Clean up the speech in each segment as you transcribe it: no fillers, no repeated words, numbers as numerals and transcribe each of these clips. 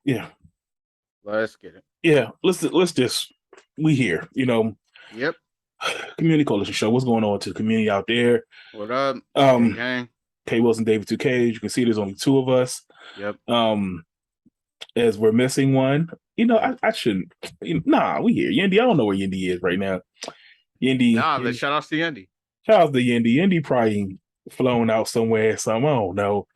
Yeah. Let's get it. Yeah. Let's just we here. Yep. Community Coalition Show. What's going on to the community out there? What up? Gang, Um, gang. K Wilson, David 2K. You can see there's only two of us. Yep. As we're missing one. I shouldn't. Nah, we here. Yendi, I don't know where Yendi is right now. Nah, but Yendi, shout out to Yendi. shout out to Yendi. Yendi probably flown out somewhere. Some I don't know.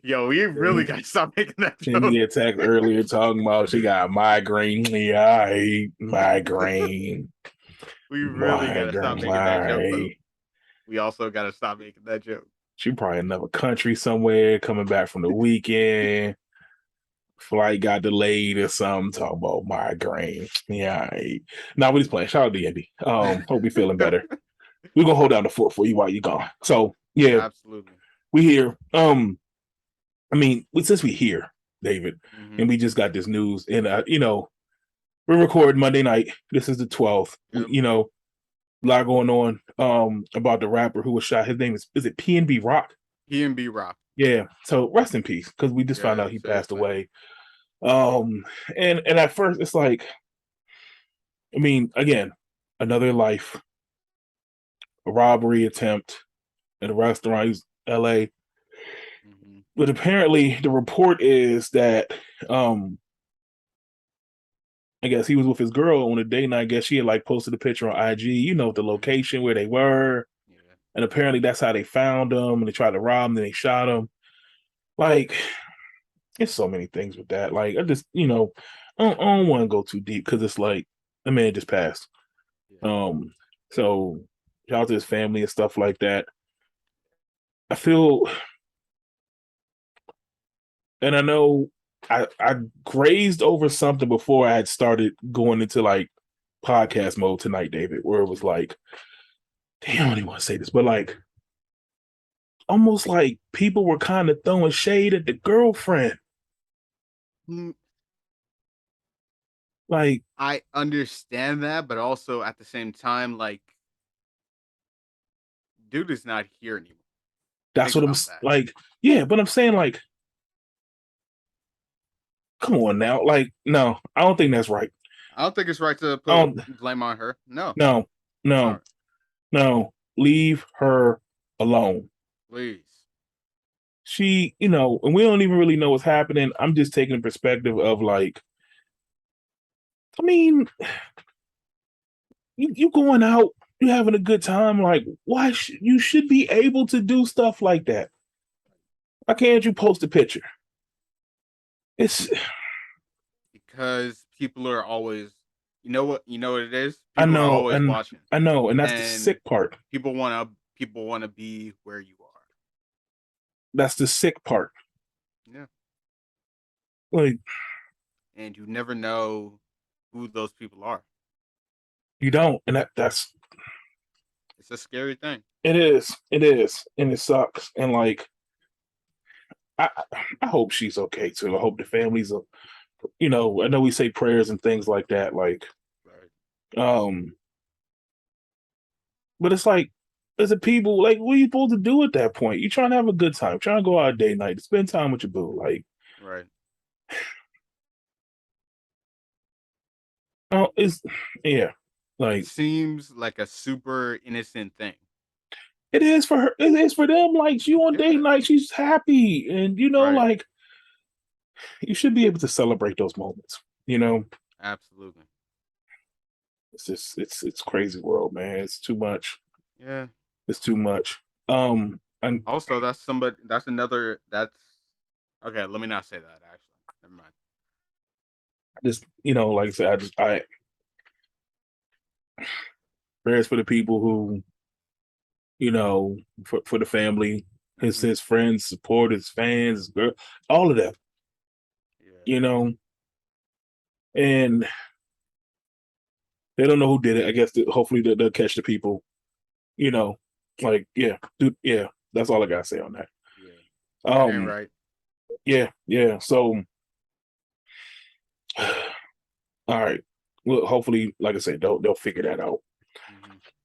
Yo, we really gotta stop making that Sent joke. me a text earlier talking about she got migraine. Yeah, I hate migraine. We really gotta stop making that joke, but Migraine. we also gotta stop making that joke. She probably in another country somewhere, coming back from the weekend. Flight got delayed or something. Talk about migraine. Yeah, now we just playing. Shout out to Andy. Hope we feeling better. We're gonna hold down the fort for you while you're gone. So yeah, Absolutely. we here. Since we here, David, and we just got this news, and we're recording Monday night. This is the 12th. Yep. A lot going on about the rapper who was shot. His name is it PNB Rock? PNB Rock. Yeah. So rest in peace, because we just found out he passed away. And at first it's like, again, another life, a robbery attempt at a restaurant. He's LA. But apparently the report is that I guess he was with his girl on a date, and I guess she had posted a picture on IG, the location where they were. Yeah. And apparently that's how they found him, and they tried to rob him, and they shot him. It's so many things with that. I just, I don't want to go too deep, because it's like the man just passed. Yeah. So shout out to his family and stuff like that. I feel, and I know I grazed over something before I had started going into podcast mode tonight, David, where it was like, damn, I don't even want to say this, but almost like people were kind of throwing shade at the girlfriend. I understand that, but also at the same time, dude is not here anymore. That's what I'm like. Yeah, but I'm saying come on now. No, I don't think that's right. I don't think it's right to put blame on her. No. No. Leave her alone. Please. She, and we don't even really know what's happening. I'm just taking the perspective of you going out, you having a good time. Why you should be able to do stuff like that? Why can't you post a picture? It's because people are always, you know what it is. People are always watching. I know, and that's the sick part. People want to be where you are. That's the sick part. Yeah. And you never know who those people are. You don't, and that's it's a scary thing. It is, and it sucks. And I hope she's okay too. I hope the families are, I know we say prayers and things like that, right. But it's as a people, what are you supposed to do at that point? You're trying to have a good time, trying to go out day night, spend time with your boo, right. Oh, it seems like a super innocent thing. It is for her. It is for them. She on date night, she's happy, and right. You should be able to celebrate those moments. Absolutely. It's just it's crazy world, man. It's too much. Yeah, it's too much. And also that's okay. Let me not say that. Actually, never mind. Just like I said, I prayers for the people who, for the family, his friends, supporters, fans, girl, all of that. Yeah. And they don't know who did it. I guess hopefully they'll catch the people. Yeah, dude, yeah. That's all I gotta say on that. Yeah. Right. Yeah. So, all right. Well, hopefully, like I said, they'll figure that out.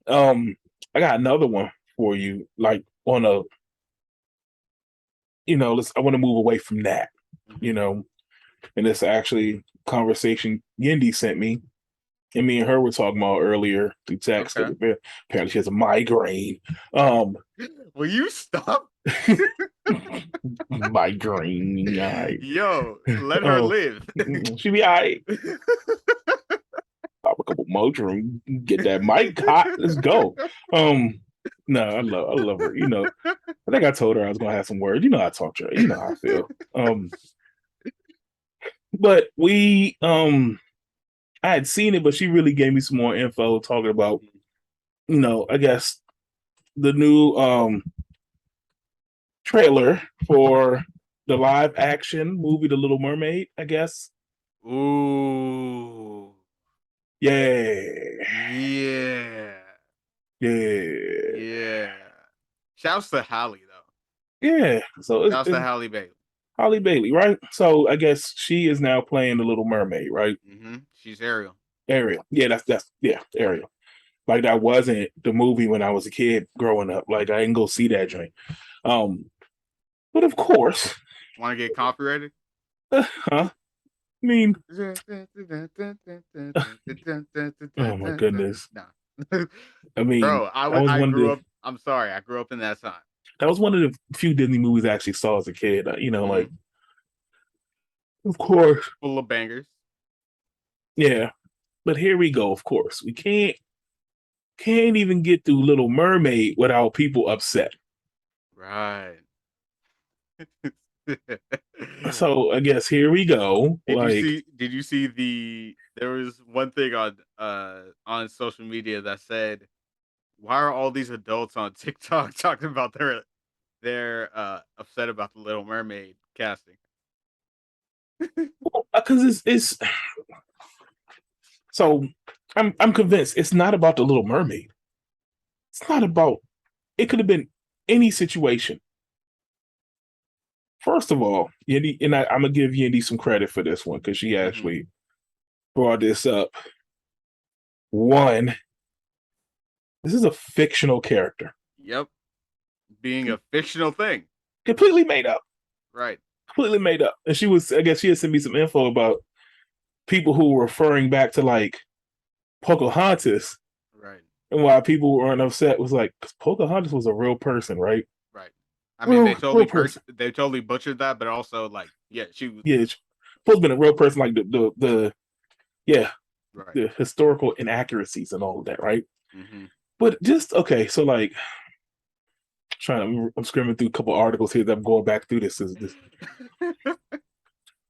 I got another one for you. On a, I want to move away from that. And it's actually conversation Yendi sent me, and me and her were talking about earlier through text Okay. because apparently she has a migraine. Um, Will you stop? migraine. Yo, let her Oh, live. she be all right. Pop a couple Motrin, get that mic hot. Let's go. Um, no, I love her. I think I told her I was gonna have some words. You know how I talk to her. You know how I feel. But I had seen it, but she really gave me some more info talking about, I guess the new trailer for the live action movie, The Little Mermaid. I guess. Ooh. Yeah, Yeah. yeah, Yeah. Shouts to Halle though. yeah. So Shouts to it's Halle Bailey. Holly Bailey, right? So I guess she is now playing the Little Mermaid, right? She's Ariel. Ariel. Yeah, that's yeah, Ariel. Like that wasn't the movie when I was a kid growing up. Like I didn't go see that joint. Um, but of course, Want to get copyrighted? huh? I mean, oh my goodness. Nah. I mean, Bro, I that was I one of grew the up. I'm sorry, I grew up in that time. that was one of the few Disney movies I actually saw as a kid. Like of course, Full of bangers. yeah. But here we go. Of course, we can't even get through Little Mermaid without people upset. Right. So I guess here we go. Like, Did you see there was one thing on social media that said, why are all these adults on TikTok talking about they're upset about the Little Mermaid casting? because it's so I'm convinced it's not about the Little Mermaid. It's not about. It could have been any situation. First of all, Yendi, and I'm gonna give Yendi some credit for this one because she hmm actually brought this up. One, this is a fictional character, Yep, being a fictional thing. completely made up, Right. completely made up. And I guess she had sent me some info about people who were referring back to like Pocahontas, Right. and why people weren't upset was like, because Pocahontas was a real person, right? Right. I mean, Real person. they totally butchered that, but also like, yeah, she was Yeah, it's supposed to be a real person, like the yeah, right. the historical inaccuracies and all of that, right? hmm But just okay, so like I'm skimming through a couple articles here that I'm going back through this,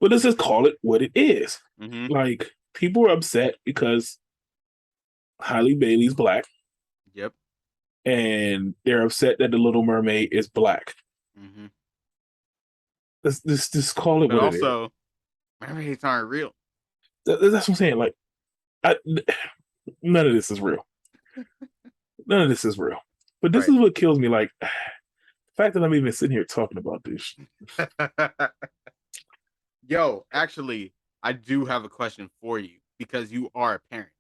but let's just call it what it is. hmm Like people are upset because Halle Bailey's black, Yep. and they're upset that the Little Mermaid is black. hmm Let's just call it But what it is. also, mermaids aren't real. That's what I'm saying. Like, I, none of this is real. None of this is real. But this Right. is what kills me. Like, the fact that I'm even sitting here talking about this. Yo, actually, I do have a question for you because you are a parent.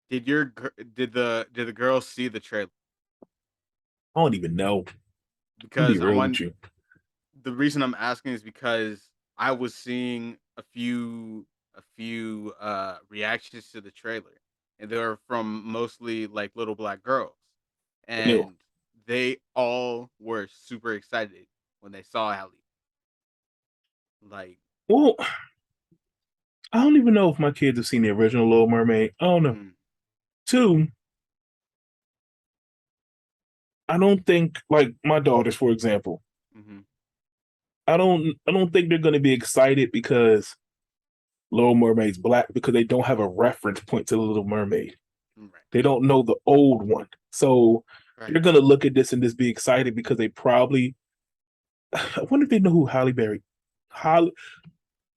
Did the girls see the trailer? I don't even know. I'm be Because I real with want you. the reason I'm asking is because I was seeing a few reactions to the trailer, and they were from mostly like little black girls, No. and they all were super excited when they saw Halle. Like, Well, I don't even know if my kids have seen the original Little Mermaid. I don't know. mm, Two, I don't think like my daughters, for example. mm-hmm, I don't think they're gonna be excited because Little Mermaid's black because they don't have a reference point to the Little Mermaid. right, They don't know the old one. So right. they're gonna look at this and just be excited because they probably I wonder if they know who Halle Berry. Holly,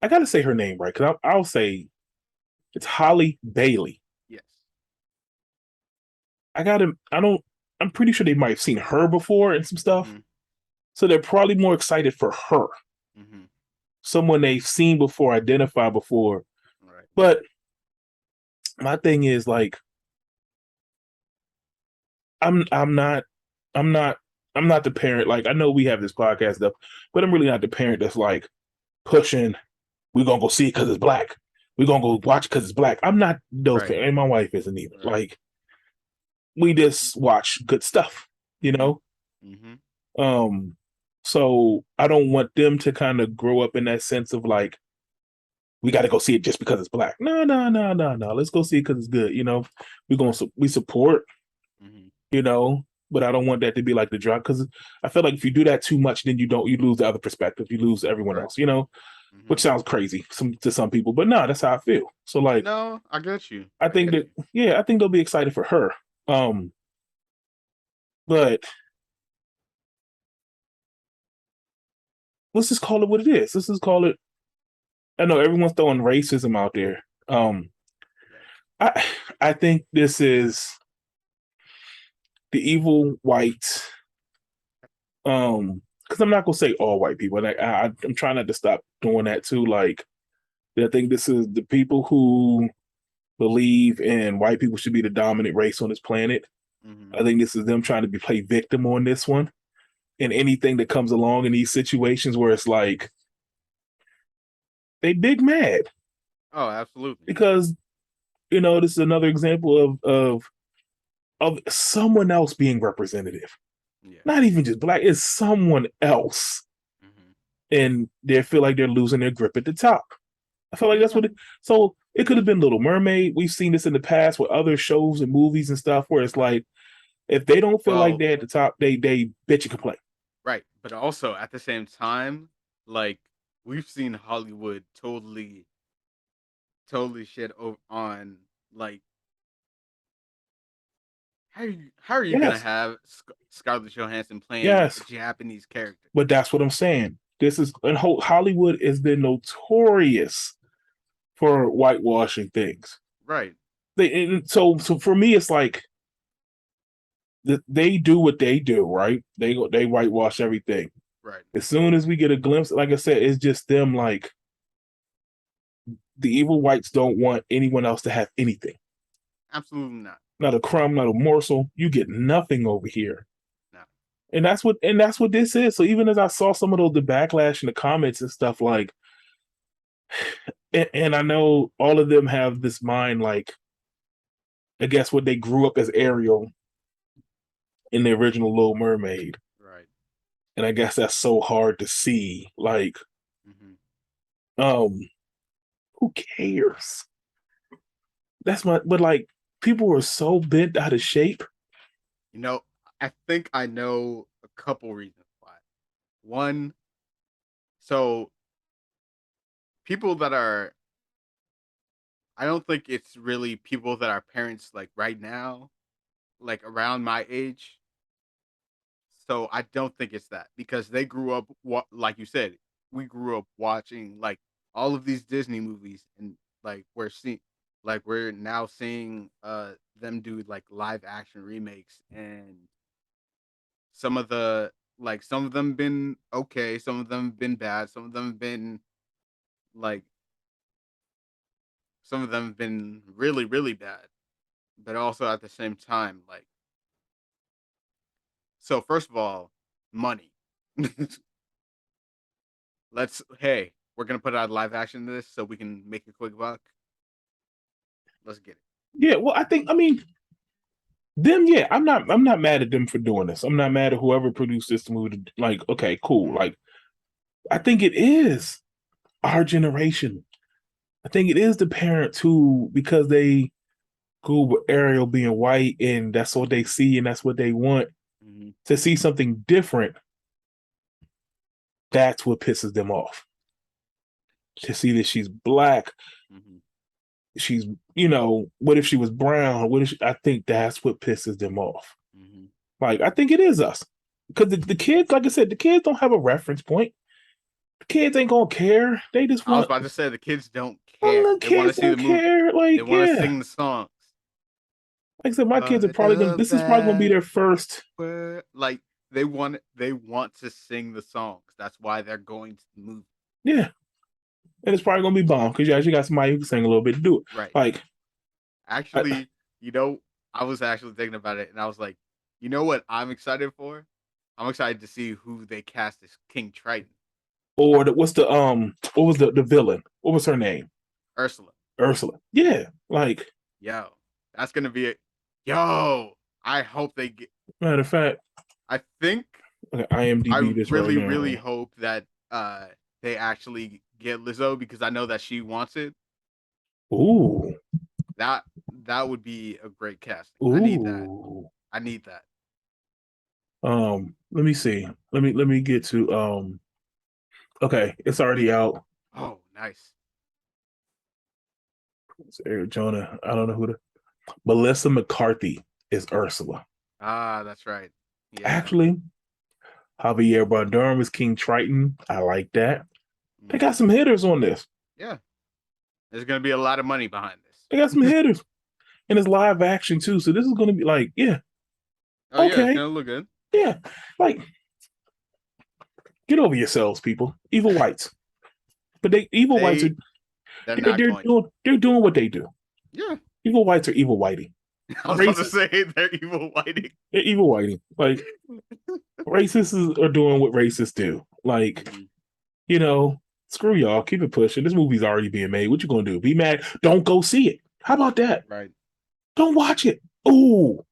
I gotta say her name right because I'll say it's Holly Bailey. Yes. I gotta. I don't. I'm pretty sure they might have seen her before and some stuff. Mm-hmm, So they're probably more excited for her, mm-hmm, someone they've seen before, identified before. right. But my thing is like, I'm not, I'm not, I'm not the parent. Like I know we have this podcast stuff, but I'm really not the parent that's like pushing. We're gonna go see it because it's black. We're gonna go watch it because it's black. I'm not those Right. parents, and my wife isn't either. Right. Like we just watch good stuff, you Mm-hmm. know. Mm-hmm. Um, so I don't want them to kind of grow up in that sense of like we got to go see it just because it's black. No, no, no, no, no. Let's go see it because it's good. You know, we support. Mm-hmm. You know, but I don't want that to be like the drug because I feel like if you do that too much, then you lose the other perspective. You lose everyone Right. else. You know, Mm-hmm. which sounds crazy to some people, but no, that's how I feel. So like, No, I get you. I I think get that you. yeah, I think they'll be excited for her. Um, but let's just call it what it is. Let's just call it. I know everyone's throwing racism out there. Right. I I think this is the evil white. Because I'm not gonna say all white people. Like I'm trying not to stop doing that too. Like I think this is the people who believe in white people should be the dominant race on this planet. Mm-hmm. I think this is them trying to be play victim on this one. And anything that comes along in these situations where it's like they big mad Oh, absolutely. because this is another example of someone else being representative. Yeah. Not even just black, it's someone else. Mm-hmm. And they feel like they're losing their grip at the top. I feel like that's Yeah. what so it could have been Little Mermaid. We've seen this in the past with other shows and movies and stuff where it's like if they don't feel like Well, they're at the top, they bitch and complain. right. But also at the same time, like we've seen Hollywood totally shit on like how are you gonna Yes, have Scarlett Johansson playing a yes. Japanese character? But that's what I'm saying. This is and Hollywood is the notorious for whitewashing things. Right. So for me, it's like they do what they do, right? They whitewash everything. Right. As soon as we get a glimpse, like I said, it's just them. Like the evil whites don't want anyone else to have anything. Absolutely not. Not a crumb, not a morsel. You get nothing over here. No. And that's what this is. So even as I saw some of the backlash in the comments and stuff, like, and I know all of them have this mind, like, I guess what they grew up as Ariel in the original Little Mermaid, Right. and I guess that's so hard to see. Like, Mm-hmm. um, who cares? But like, people were so bent out of shape. You know, I think I know a couple reasons why. One, so people that are I don't think it's really people that are parents like right now, like around my age. So I don't think it's that because they grew up like you said, we grew up watching like all of these Disney movies and like we're now seeing them do like live action remakes and some of them been okay, some of them been bad, like some of them have been really really bad. But also at the same time like so first of all, money. We're gonna put out live action to this so we can make a quick buck. Let's get it. Yeah, well, I mean, them. Yeah, I'm not mad at them for doing this. I'm not mad at whoever produced this movie. Like, okay, cool. Mhm. Like, I think it is our generation. I think it is the parents who, because they grew up with Ariel being white and that's what they see and that's what they want Mhm. to see something different. That's what pisses them off. To see that she's black, Mhm. she's, what if she was brown? I think that's what pisses them off. Mhm. Like, I think it is us. Because the kids, like I said, the kids don't have a reference point. The kids ain't gonna care. They just I was want about to say the kids don't the care. They want kids to see the don't movie. care. They Like, want to yeah. sing the songs. Like I said, my kids are What probably gonna a this is probably gonna be their bad first. word. Like they want to sing the songs. That's why they're going to the movie. Yeah. And it's probably gonna be bomb because you actually got somebody who can sing a little bit to do it. Right. Like, I, Actually, I was actually thinking about it and I was like, you know what I'm excited for? I'm excited to see who they cast as King Triton. Or what's the what was the villain? What was her name? Ursula. Ursula. Yeah, like Yo, that's gonna be it. Yo, I hope they get. matter of fact, I think okay, I IMDb this right really, really now. hope that they actually get Lizzo because I know that she wants it. Ooh, That that would be a great casting. I need that. ooh. I need that. Let me see. Let me get to okay, it's already out. Oh, nice. It's Arizona. I don't know who the Melissa McCarthy is Ursula. Ah, that's right. Yeah. Actually, Javier Bardem is King Triton. I like that. They got Hmm. some hitters on this. Yeah. There's gonna be a lot of money behind They got some this. hitters. And it's live action too. So this is gonna be like, yeah, Oh yeah, it's okay. gonna look good. Yeah. Like, get over yourselves, people. Evil whites. But they evil whites are They're not going to. they're doing what they do. Yeah. Evil whites are evil whitey. I was about to Racist. say they're evil whiting. They're evil whitey. Like racists are doing what racists do. Like, Mhm. you know, screw y'all. Keep it pushing. This movie's already being made. What you gonna do? Be mad? Don't go see it. How about that? Right. Don't watch it. Ooh.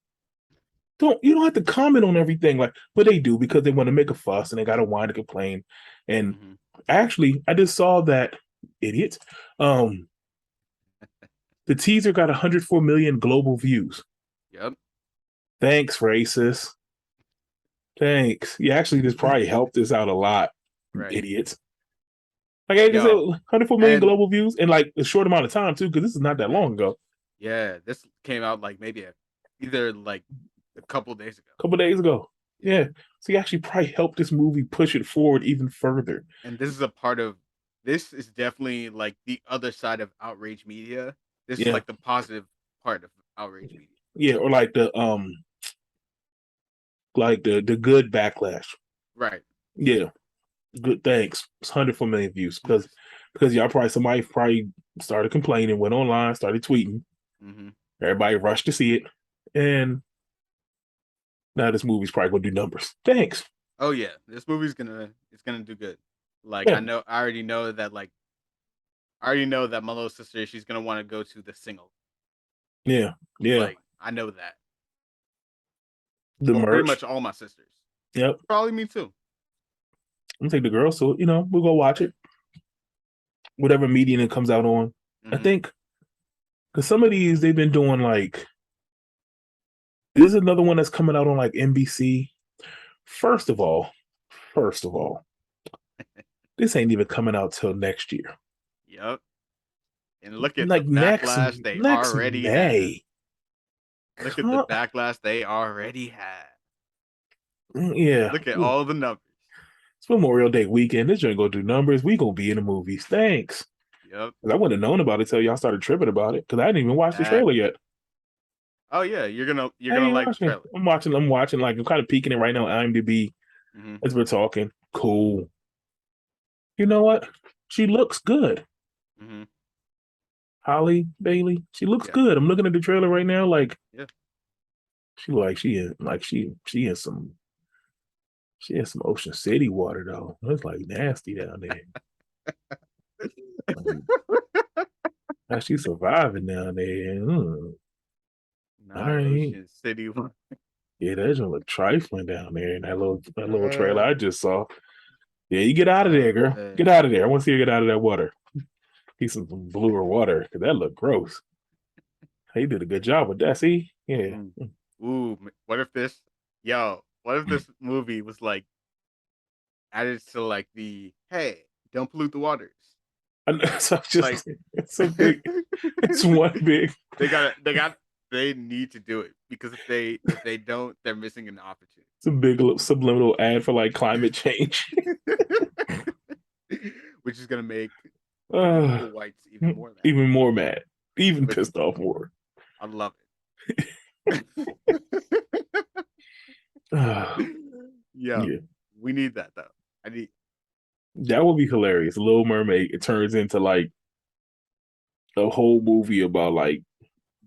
Don't you don't have to comment on everything like but they do because they want to make a fuss and they gotta whine to complain. And Hmm. actually I just saw that idiot. Um the teaser got 104 million global views. Yep. Thanks, racist. Thanks. You actually just probably helped us out a lot, Right. idiots. Like I just said, Yo. 104 million And global views in like a short amount of time too, because this is not that right. long ago. Yeah, this came out like maybe either like a couple days ago. A couple days ago. Yeah. Yeah. So you actually probably helped this movie push it forward even further. And this is a part of this is definitely like the other side of outrage media. This is Yeah. like the positive part of outrage media. Yeah. Or like the good backlash. Right. Yeah. Good thanks. It's 104 million views because y'all probably somebody probably started complaining, went online, started tweeting. Hmm. Everybody rushed to see it. And now this movie's probably gonna do numbers. Thanks. Oh yeah, this movie's gonna do good. Like Yeah. I already know that I already know that my little sister she's gonna want to go to the single. Yeah. Yeah. Like I know that. The Well, pretty merch. much all my sisters. Yep. Probably me too. I'm gonna take the girls, so we'll go watch Right. it. Whatever medium it comes out on. I Hmm. think because some of these they've been doing like this is another one that's coming out on like NBC. First of all, first of all, this ain't even coming out till next year. Yep. And look at the Like backlash they next already had. May. Look at the Come, backlash they already had. yeah, Look at all the numbers. it's Memorial Day weekend. This joint gonna do numbers. We gonna be in the movies. Thanks. Yep. 'Cause I wouldn't have known about it till y'all started tripping about it. Because I didn't even watch the trailer Exactly. yet. Oh yeah, you're I gonna ain't like the watching it. trailer. I'm watching. I'm watching. Like I'm kind of peeking it right now. IMDb Hmm. as we're talking. Cool. You know what? She looks good. Hmm. Holly Bailey. She looks Yeah. good. I'm looking at the trailer right now. Like Yeah. she in some Ocean City water though. It's like nasty down there. Like, how she surviving down there? All Not right. Ocean City. Yeah, that's just look trifling down there in that little trailer Uh, I just saw. Yeah, you get out of there, oh girl. Get man. out of there. I want to see you get out of that water. See some bluer water because that looked gross. He did a good job with that. See, yeah. Mm. Ooh, what if this? Yo, what if this movie was like added to like the hey, don't pollute the waters. So Like it's so big. It's one big. they need to do it because if they don't, they're missing an opportunity. It's a big subliminal ad for like climate change. Which is gonna make the uh, evil whites even more mad. even more mad, even Which pissed off more. I love it. Uh, Yo, yeah, we need that though. I need that would be hilarious. Little Mermaid. It turns into like a whole movie about like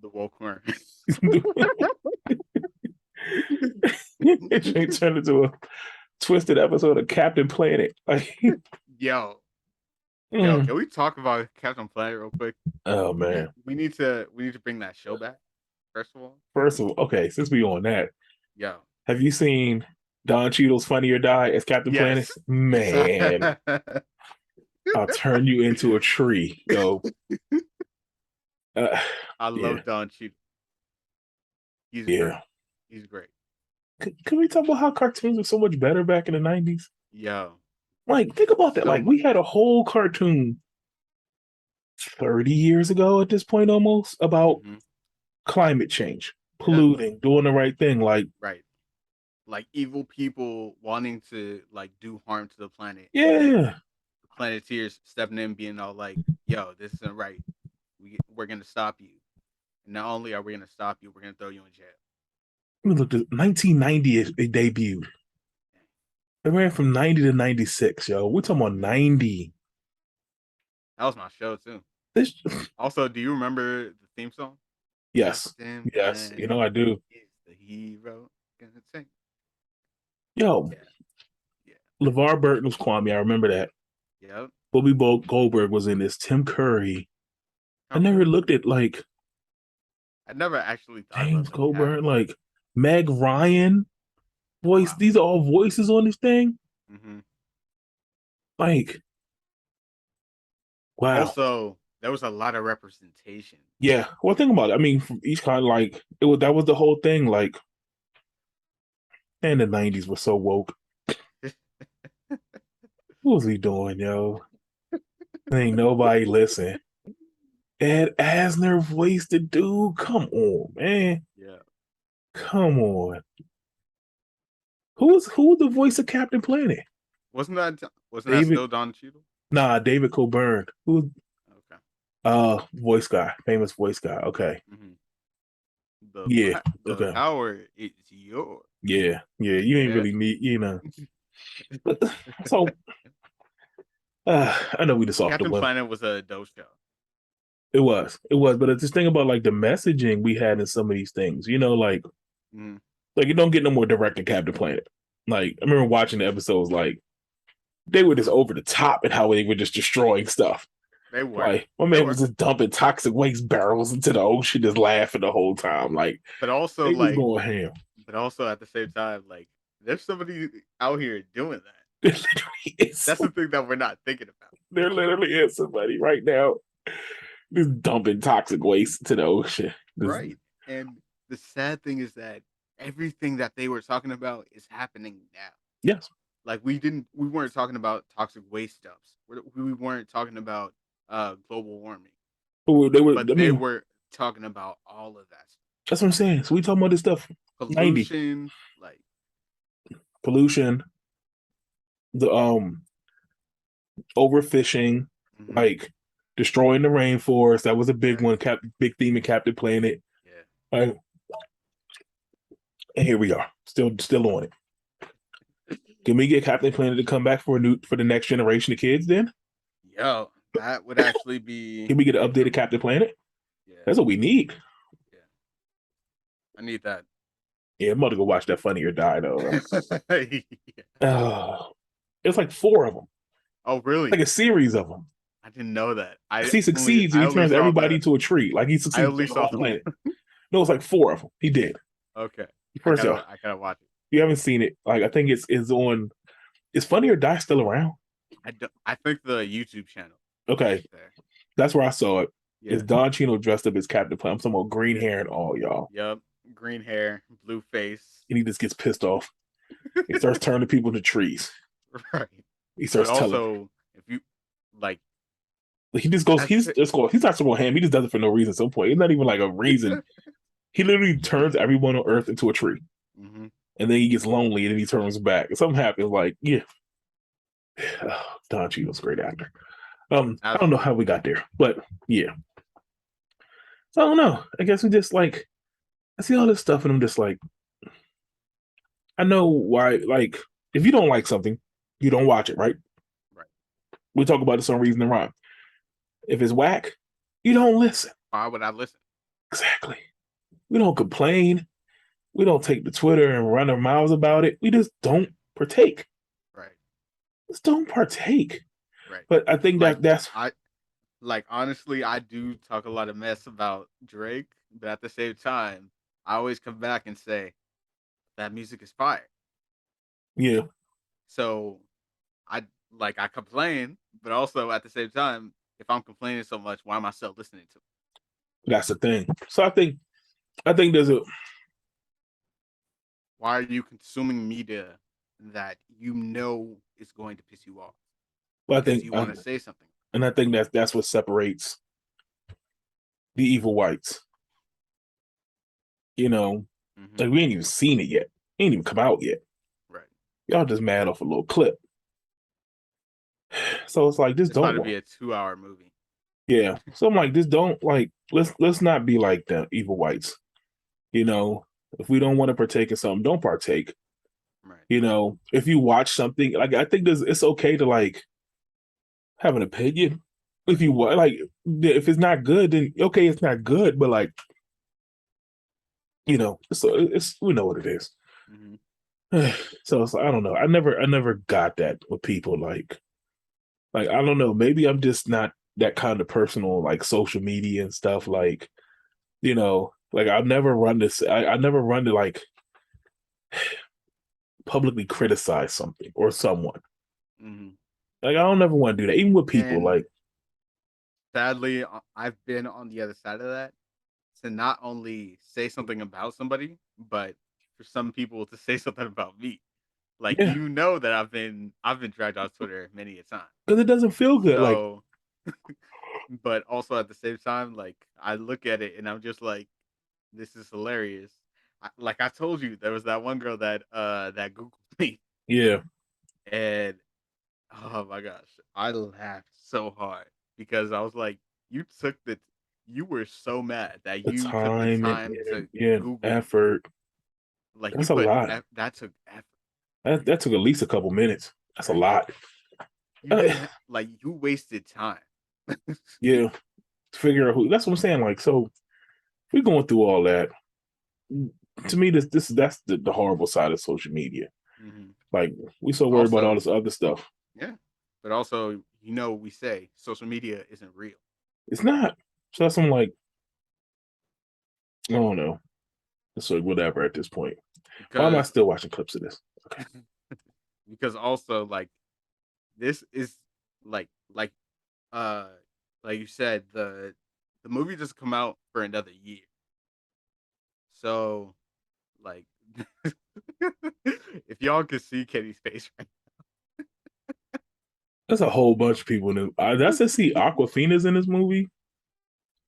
the woke worm. it turned into a twisted episode of Captain Planet. Like yo, Mm. can we talk about Captain Planet real quick? Oh man. We need to bring that show back. First of all, First of all, okay, since we on that, yo, have you seen Don Cheadle's Funny or Die as Captain Planet? yes, Man, I'll turn you into a tree, yo. Uh, I yeah, love Don Cheadle. He's great. yeah. He's great. Can we talk about how cartoons were so much better back in the 90s? Yo, Like, think about that. so Like, we much had a better. whole cartoon 30 years ago at this point almost about Hmm. climate change, Yeah, polluting, doing the right thing. Like, right. Like evil people wanting to like do harm to the planet, and then yeah. the Planeteers stepping in, being all like, "Yo, this isn't right. We're gonna stop you. And not only are we gonna stop you, we're gonna throw you in jail." Let me look at 1990 it debuted. It ran from 90 to 96, yo. We're talking about Mhm. 90. That was my show too. This Also, do you remember the theme song? yes. Captain Yes. You know Planet I do. is the hero. Gonna sing. Yo, Yeah, yeah, LeVar Burton was Kwame. I remember that. yep. Bobby Goldberg was in this. Tim Curry. I Okay. never looked at like I never actually thought about James them having Goldberg, like. like Meg Ryan voice. Wow. These are all voices on this thing. Hmm. Like, wow. Also, there was a lot of representation. Yeah. Well, think about it. I mean, from each kind, like it was that was the whole thing. Like, and the 90s were so woke. What was he doing, yo? Ain't nobody listen. Ed Asner voiced the dude. Come on, man. Yeah. Come on. Who was the voice of Captain Planet? Wasn't that David. still Don Cheadle? Nah, David Coburn. Who? Okay. Voice guy, famous voice guy. Okay. Hmm. Yeah. The Okay. power is yours. Yeah. Yeah. You ain't Yeah. really need, But so I know we just off the Captain one. Planet was a dope show. It was. It was. But just think about like the messaging we had in some of these things. Hmm. Like you don't get no more direct than Captain Planet. Like I remember watching the episodes. Like they were just over the top and how they were just destroying stuff. They were. Like my They man was were. just dumping toxic waste barrels into the ocean, just laughing the whole time. Like But also they was like going ham. but also at the same time, like there's somebody out here doing that. There literally is That's the thing that we're not thinking about. there literally is somebody right now just dumping toxic waste into the ocean. Just, Right. And the sad thing is that everything that they were talking about is happening now. yes. Like we weren't talking about toxic waste dumps. We weren't talking about global warming, They were. but I they mean, were talking about all of that stuff. that's what I'm saying. So we talking about this stuff. 90 Pollution, like pollution, the overfishing, mhm, like destroying the rainforest. That was a big yeah, one. Big theme in Captain Planet. yeah. Right? And here we are, still on it. Can we get Captain Planet to come back for the next generation of kids? Then Yo, that would actually be can we get an updated incredible. Captain Planet? Yeah, That's what we need. yeah. I need that. Yeah, I'm about to go watch that Funny or Die though. Yeah. It's like four of them, Oh, really? like a series of them. I didn't know that. Because he succeeds and I he only turns saw everybody the into a tree. Like he I succeeds only the saw whole the planet. No, it's like four of them. He did. Okay. First off, I gotta watch it. you haven't seen it. Like I think it's on. Is Funny or Die still around? I think the YouTube channel Okay, is there. that's where I saw it. It's Yeah. Don Chino dressed up as Captain Planet. I'm talking about green hair and all, y'all. Yep. Green hair, blue face. And he just gets pissed off. He starts turning people to trees. Right. He But starts telling. also, if you like, He just goes. that's He starts to go ham. He just does it for no reason. At some point, it's not even like a reason. He literally turns everyone on Earth into a tree, hmm and then he gets lonely, and then he turns back. And something happens. Like, yeah, Don Cheadle's a great actor. I don't know how absolutely. we got there, but yeah. So I don't know. I guess we just like I see all this stuff, and I'm just like, I know why. Like, if you don't like something, you don't watch it, right? Right. We talk about this on Reason and Rhyme. If it's whack, you don't listen. Why would I listen? Exactly. We don't complain. We don't take to Twitter and run our mouths about it. We just don't partake. Right. Just don't partake. right. But I think Like that's I like honestly, I do talk a lot of mess about Drake, but at the same time, I always come back and say that music is fire. yeah, So I complain, but also at the same time, if I'm complaining so much, why am I still listening to it? that's the thing. So I think there's a Why are you consuming media that you know is going to piss you off well, I because think you want to say something? and I think that's what separates the evil whites. You know, Mm-hmm. like we ain't even seen it yet. It ain't even come out yet. Right. Y'all just mad off a little clip. So it's like this It's about don't to work. be a 2 hour movie. Yeah. So I'm like, this don't like let's not be like the evil whites. You know, if we don't want to partake in something, don't partake. Right. You know, if you watch something, like I think it's okay to like have an opinion. If Right. you like, if it's not good, then okay, it's not good. But like, so it's we know what it is. Mm-hmm. So it's, I don't know. I never got that with people like I don't know. Maybe I'm just not that kind of person on like social media and stuff. Like like I've never run this. I never run to like publicly criticize something or someone. Mm-hmm. Like I don't ever want to do that, even with people. And Like sadly, I've been on the other side of that to not only say something about somebody, but for some people to say something about me. Like yeah, that I've been dragged on Twitter many a time. because it doesn't feel good. Like So, but also at the same time, like I look at it and I'm just like, this is hilarious. Like I told you, there was that one girl that Googled me, yeah, and oh my gosh, I laughed so hard because I was like, you were so mad that the you took the time and time to yeah, Google me. effort. Like That's a lot. that took effort. That took at least a couple minutes. That's a Right? lot. You didn't like you wasted time. Yeah, to figure out who. That's what I'm saying. Like, so we're going through all that. To me, that's the horrible side of social media. Hmm. Like, we so worried about all Also, this other stuff. yeah, but also, we say social media isn't real It's not. So that's I'm like, I don't know. It's like whatever at this point. Why am I because still watching clips of this? Okay. because also like this is like like uh like you said the movie just come out for another year. So like if y'all could see Kenny's face right There's a whole bunch of people in it. That's to see Aquafina's in this movie.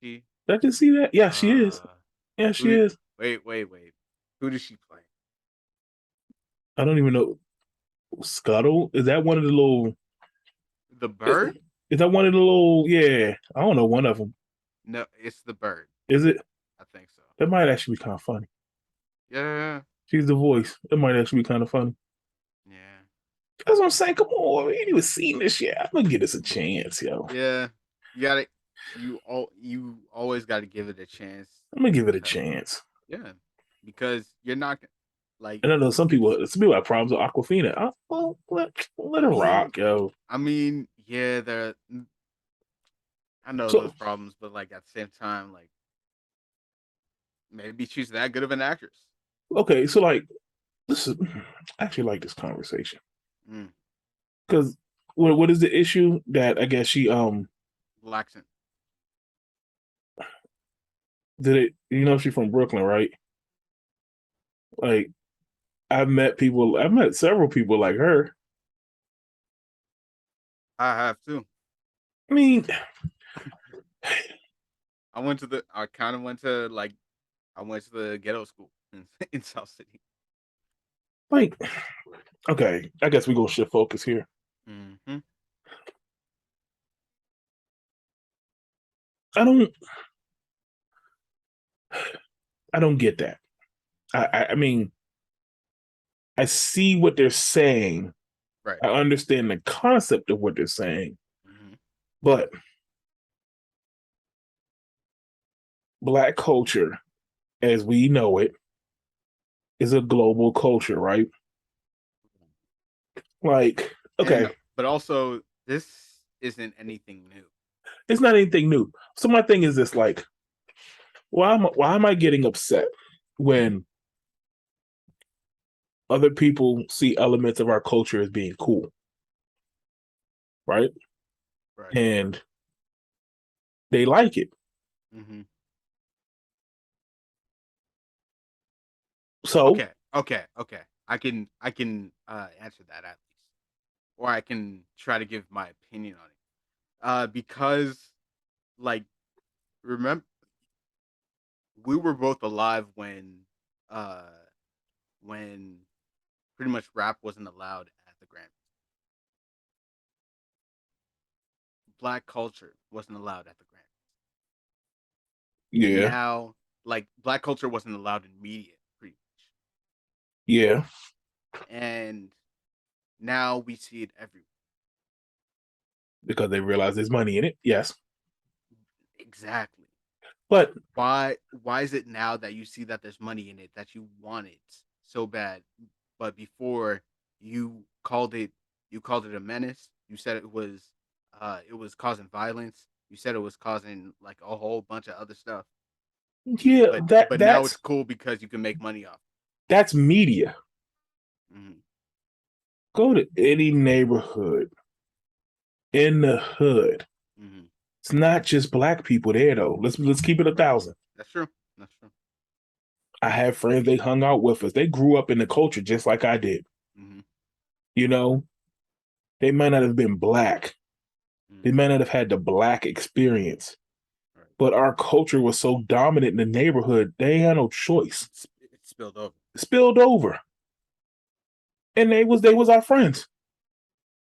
now, Did I just see that? Yeah, she is. uh Yeah, who she did is. wait. Who does she play? I don't even know. Scuttle? Is that one of the little? The Is, bird? is that one of the little? Yeah, I don't know. One of them. No, it's the bird. Is it? I think so. That might actually be kind of funny. Yeah. She's the voice. That might actually be kind of funny. Yeah. That's what I'm saying. Come on, we ain't even seen this yet. I'm gonna give this a chance, yo. Yeah. You got to you always got to give it a chance I'm gonna give it a because chance. yeah, because you're not like And I know some people have problems with Aquafina. Well, let I her mean rock, yo. yeah, I know So those problems, but like at the same time, like maybe she's that good of an actress. okay, so like this is I actually like this conversation Mm. because what is the issue that I guess she Laxant. did it? She's from Brooklyn, right? Like I've met several people like her. I have too. I mean, I kind of went to like I went to the ghetto school in South City. like okay, I guess we gonna shift focus here. Hmm. I don't I don't get that. I mean, I see what they're saying. Right. I understand the concept of what they're saying, Hmm. but black culture, as we know it, is a global culture, right? Like, And okay, but also this. isn't anything new. It's not anything new. So my thing is this: like, why am I getting upset when other people see elements of our culture as being cool, right? Right. And they like it. Mm-hmm. So Okay. I can answer that at least, or I can try to give my opinion on it. Because like remember we were both alive uh when pretty much rap wasn't allowed at the Grammys. Black culture wasn't allowed at the Grammys. And yeah, now like black culture wasn't allowed in media pretty much. yeah, And now we see it everywhere. because they realize there's money in it. Yes, Exactly. but Why is it now that you see that there's money in it that you want it so bad, but before you called it you called it a menace. You said it was causing violence. You said it was causing like a whole bunch of other stuff. yeah, But now it's cool because you can make money off. that's media. Mm-hmm. Go to any neighborhood in the hood. Mm-hmm. It's not just black people there though. Let's keep it 1,000. That's true. That's true. I have friends they hung out with us. They grew up in the culture just like I did. Mm-hmm. You know, they might not have been black. They Mm-hmm. might not have had the black experience, Right. but our culture was so dominant in the neighborhood, they had no choice. It spilled over. It spilled over, and they was our friends.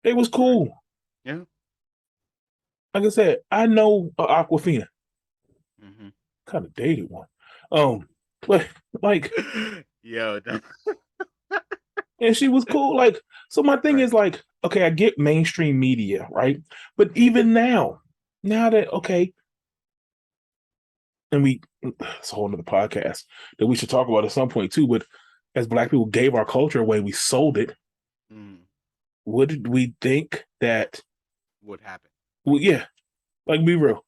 They was Right. cool. Yeah. Like I said, I know Aquafina, Mm-hmm. kind of dated one. But like, Yo. and she was cool. Like, so my thing Right. is like, okay, I get mainstream media, right? But even now that okay, and it's a whole other podcast that we should talk about at some point too. But as black people gave our culture away, we sold it. Mm-hmm. What did we think that? What happened? Well, yeah, like be real.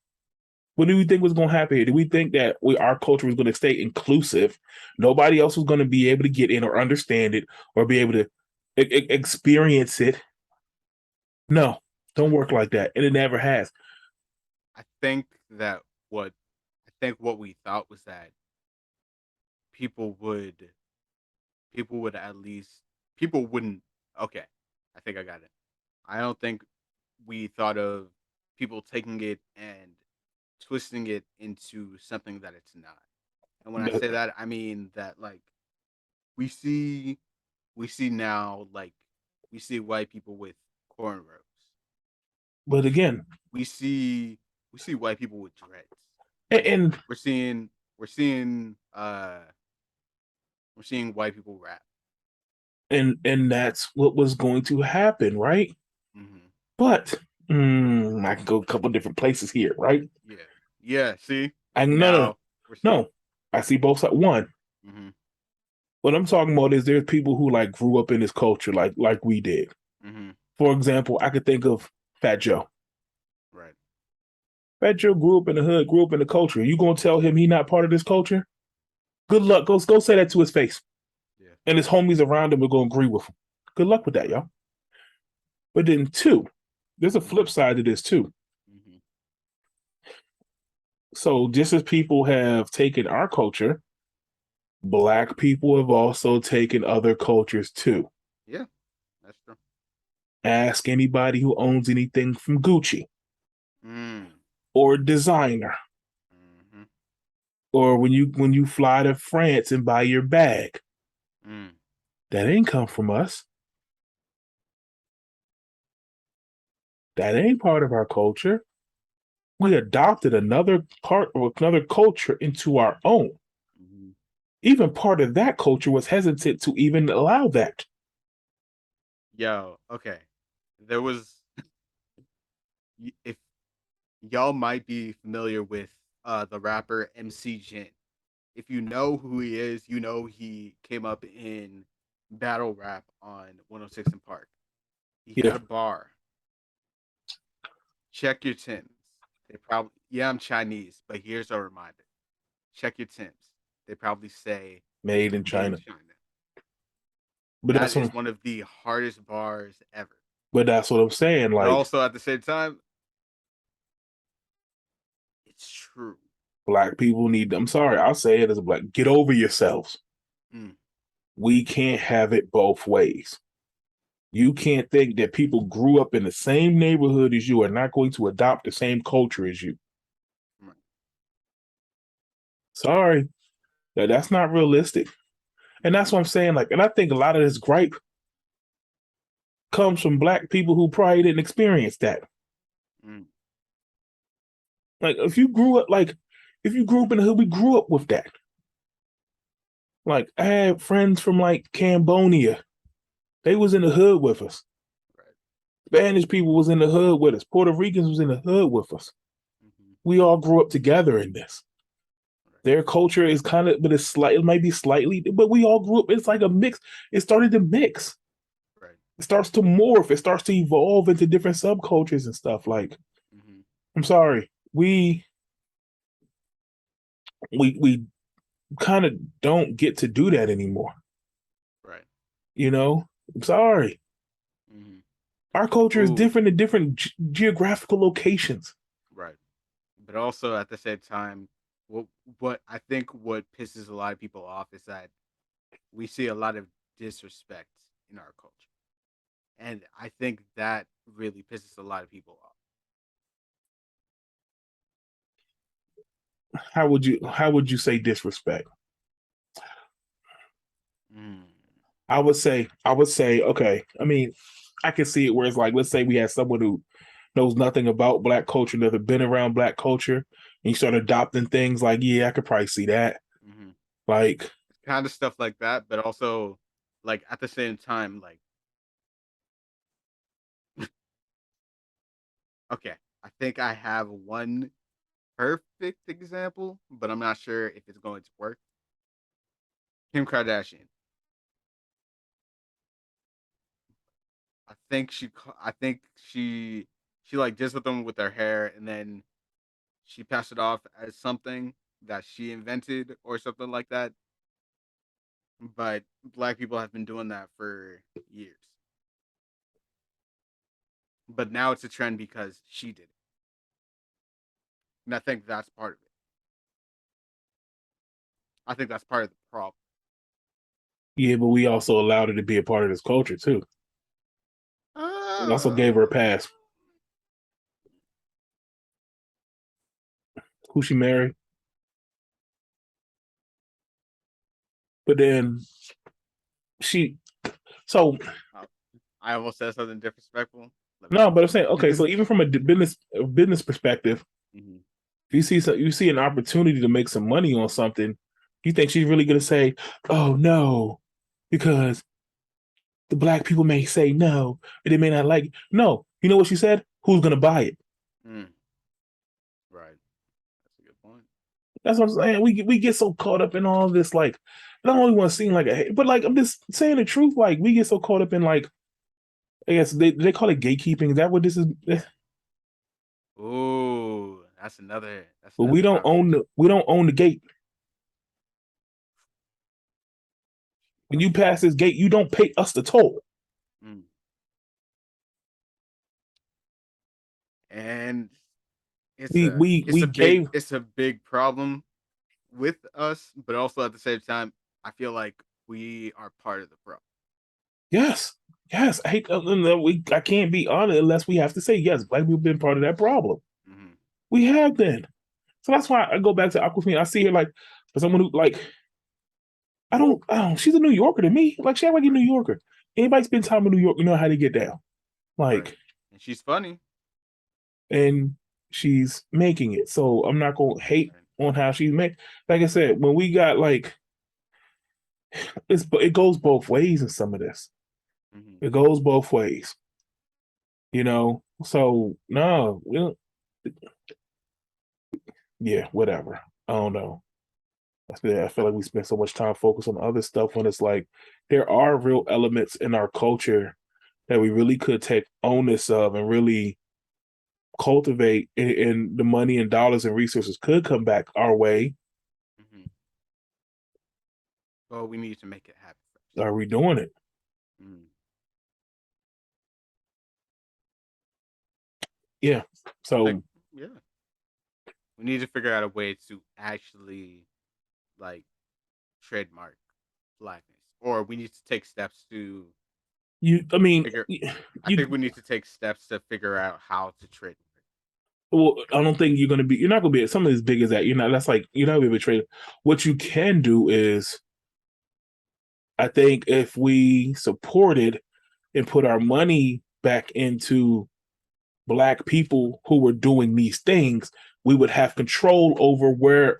What do we think was going to happen here? Did we think that our culture was going to stay inclusive? Nobody else was going to be able to get in or understand it or be able to experience it? No, don't work like that, and it never has. I think that what I think what we thought was that people would people would at least people wouldn't okay. I think I got it. I don't think we thought of people taking it and twisting it into something that it's not. And when I say that, I mean that like we see we see now like we see white people with cornrows. But again, We see we see white people with dreads. Like and we're seeing we're seeing we're seeing white people rap. and that's what was going to happen, right? Mm-hmm. But I can go a couple different places here, right? Yeah, yeah. See, I no no now we're seeing. no. I see both sides. One, Mm-hmm. what I'm talking about is there's people who like grew up in this culture, like we did. Mm-hmm. For example, I could think of Fat Joe. Right. Fat Joe grew up in the hood, grew up in the culture. You gonna tell him he not part of this culture? Good luck. Go say that to his face. Yeah. And his homies around him are gonna agree with him. Good luck with that, y'all. But then two, there's a flip side to this too. Mm-hmm. So just as people have taken our culture, black people have also taken other cultures too. Yeah, that's true. Ask anybody who owns anything from Gucci Mm. or designer, Mm-hmm. or when you fly to France and buy your bag. Mm. That ain't come from us. That ain't part of our culture. We adopted another part of another culture into our own. Mm-hmm. Even part of that culture was hesitant to even allow that. Yo, okay. There was if y'all might be familiar with the rapper MC Jin. If you know who he is, you know he came up in battle rap on 106 in Park. He had Yeah. a bar. check your Tims. They probably, yeah, I'm Chinese, but here's a reminder: check your Tims. They probably say Made in made in China. China. But That that's what is one of the hardest bars ever. I'm saying. But Like, also at the same time, it's true. black people need. I'm sorry, I'll say it as a black. Get over yourselves. Mm, We can't have it both ways. You can't think that people grew up in the same neighborhood as you are not going to adopt the same culture as you. right. Sorry, that's not realistic. And that's what I'm saying. Like, and I think a lot of this gripe comes from black people who probably didn't experience that. Mm, Like, if you grew up in the hood, we grew up with that. Like, I had friends from like Cambodia. They was in the hood with us. right. Spanish people was in the hood with us. Puerto Ricans was in the hood with us. Mm-hmm, We all grew up together in this. right. Their culture is kind of, but it might be slightly, but we all grew up. It's like a mix. It started to mix. Right. It starts to morph. It starts to evolve into different subcultures and stuff. Like, Mm-hmm, I'm sorry, we kind of don't get to do that anymore. right. You know, I'm sorry. Mm-hmm. Our culture is Ooh, different in different geographical locations. right. But also at the same time, what what pisses a lot of people off is that we see a lot of disrespect in our culture, and I think that really pisses a lot of people off. How would you say disrespect? Mm, I would say, okay. I mean, I can see it where it's like, let's say we had someone who knows nothing about black culture, never been around black culture, and you start adopting things like, yeah, I could probably see that. mm-hmm. Like, Kind of stuff like that, but also like at the same time, like okay, I think I have one perfect example, but I'm not sure if it's going to work. Kim Kardashian. I think she like just with them with her hair, and then she passed it off as something that she invented or something like that. But black people have been doing that for years. But now it's a trend because she did it. And I think that's part of it. I think that's part of the problem. yeah, but we also allowed her to be a part of this culture too. We also Uh, gave her a pass. Who she married? But then she, so I almost said something disrespectful. Let me no, but I'm stop. saying, okay, so even from a business perspective, Mm-hmm. if you see an opportunity to make some money on something, you think she's really gonna say, "Oh no," because the black people may say no, and they may not like it. No, you know what she said? Who's gonna buy it? Mm, right. That's a good point. That's what I'm saying. We get so caught up in all this, like, I don't really want to seem like a hate, but like I'm just saying the truth. Like we get so caught up in like, I guess they call it gatekeeping. Is that what this is? Ooh, that's But we another don't own conversation. the gate. When you pass this gate, you don't pay us the toll. Mm. And We gave, it's a big problem with us, but also at the same time, I feel like we are part of the problem. yes, yes. I hate I can't be honest unless we have to say yes. Black people been part of that problem. Mm-hmm. We have been. So that's why I go back to Aquafina. I see her like for someone who like I don't. She's a New Yorker to me. Like she act like a New Yorker. Anybody spend time in New York, you know how to get down. Right. Like, And she's funny. and she's making it. So I'm not gonna hate Right. on how she's made. Like I said, when we got like it goes both ways in some of this. Mm-hmm. It goes both ways. You know. So no, we don't, yeah, whatever. I don't know. I feel like we spend so much time focused on other stuff when it's like there are real elements in our culture that we really could take onus of and really cultivate, and the money and dollars and resources could come back our way, Mm-hmm. Well, we need to make it happen first. are we doing it? Mm. Yeah. Like, So yeah, we need to figure out a way to actually like trademark blackness, or we need to take steps to I mean, figure. I you. think we need to take steps to figure out how to trademark. Well, I don't think you're not gonna be something as big as that. That's like you're not gonna be able to trade. What you can do is, I think, if we supported and put our money back into black people who were doing these things, we would have control over where